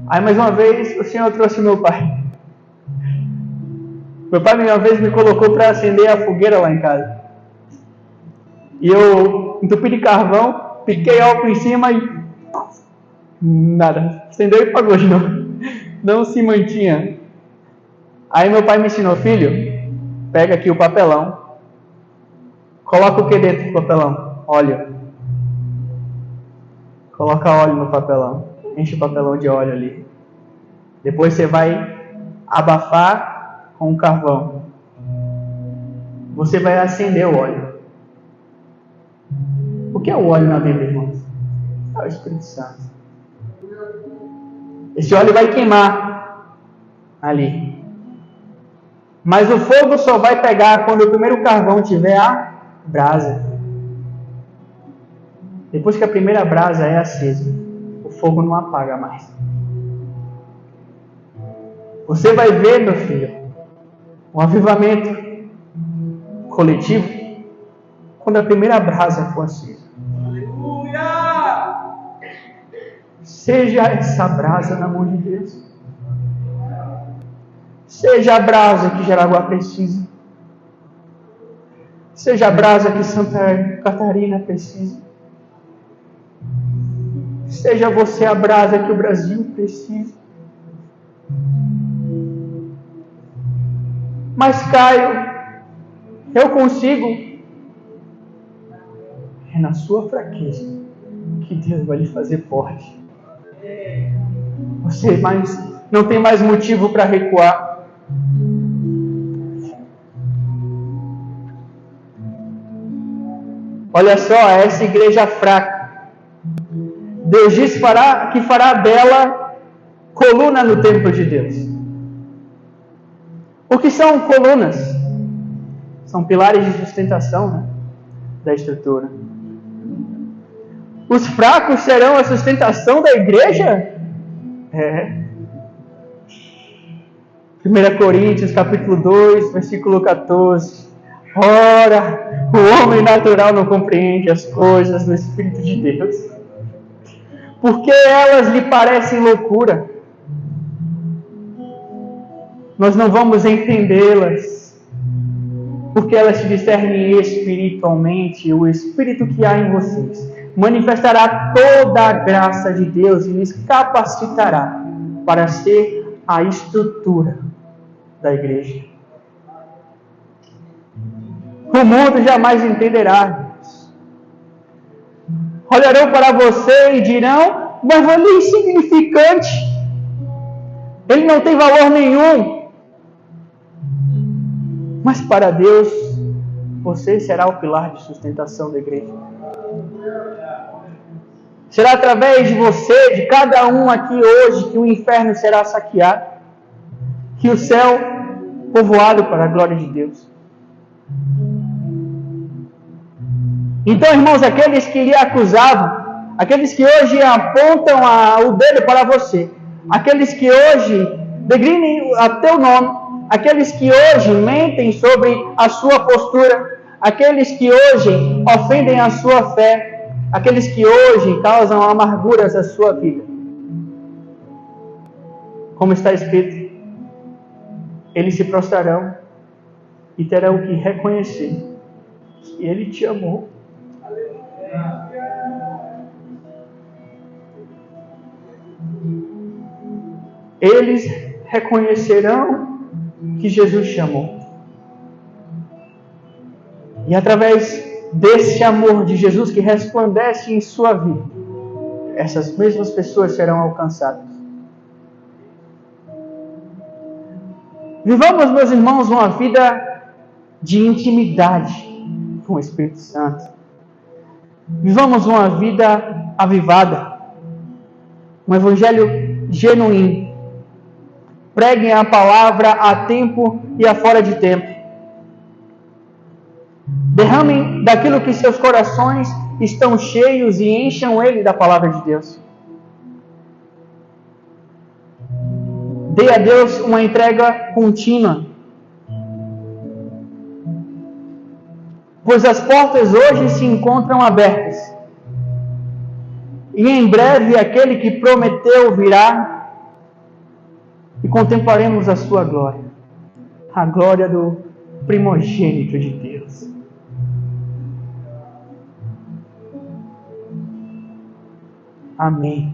Aí, mais uma vez, o Senhor trouxe meu pai. Meu pai, uma vez, me colocou para acender a fogueira lá em casa. E eu entupi de carvão, piquei álcool em cima e... nada. Acendeu e apagou de novo. Não se mantinha. Aí meu pai me ensinou, filho, pega aqui o papelão, coloca o que dentro do papelão? Óleo. Coloca óleo no papelão, enche o papelão de óleo ali. Depois você vai abafar com o carvão. Você vai acender o óleo. O que é o óleo na Bíblia, irmãos? É o Espírito Santo. Esse óleo vai queimar ali. Mas o fogo só vai pegar quando o primeiro carvão tiver a brasa. Depois que a primeira brasa é acesa, o fogo não apaga mais. Você vai ver, meu filho, um avivamento coletivo quando a primeira brasa for acesa. Aleluia! Seja essa brasa na mão de Deus. Seja a brasa que Jaraguá precisa. Seja a brasa que Santa Catarina precisa. Seja você a brasa que o Brasil precisa. Mas, Caio, eu consigo. É na sua fraqueza que Deus vai lhe fazer forte. Você não tem mais motivo para recuar. Olha só, essa igreja fraca. Deus diz que fará dela coluna no templo de Deus. O que são colunas? São pilares de sustentação, né, da estrutura. Os fracos serão a sustentação da igreja? 1 Coríntios capítulo 2, versículo 14. Ora, o homem natural não compreende as coisas do Espírito de Deus, porque elas lhe parecem loucura. Nós não vamos entendê-las, porque elas se discernem espiritualmente. O Espírito que há em vocês manifestará toda a graça de Deus e lhes capacitará para ser a estrutura da igreja. O mundo jamais entenderá isso. Olharão para você e dirão: mas ele é insignificante, ele não tem valor nenhum. Mas para Deus, você será o pilar de sustentação da igreja. Será através de você, de cada um aqui hoje, que o inferno será saqueado, que o céu povoado para a glória de Deus. Então, irmãos, aqueles que lhe acusavam, aqueles que hoje apontam o dedo para você, aqueles que hoje degrinem a teu nome, aqueles que hoje mentem sobre a sua postura, aqueles que hoje ofendem a sua fé, aqueles que hoje causam amarguras à sua vida. Como está escrito, eles se prostrarão e terão que reconhecer que Ele te amou. Eles reconhecerão que Jesus te amou. E através desse amor de Jesus que resplandece em sua vida, essas mesmas pessoas serão alcançadas. Vivamos, meus irmãos, uma vida de intimidade com o Espírito Santo. Vivamos uma vida avivada, um evangelho genuíno. Preguem a palavra a tempo e a fora de tempo. Derramem daquilo que seus corações estão cheios e encham ele da palavra de Deus. Dê a Deus uma entrega contínua. Pois as portas hoje se encontram abertas. E em breve aquele que prometeu virá e contemplaremos a sua glória. A glória do primogênito de Deus. Amém.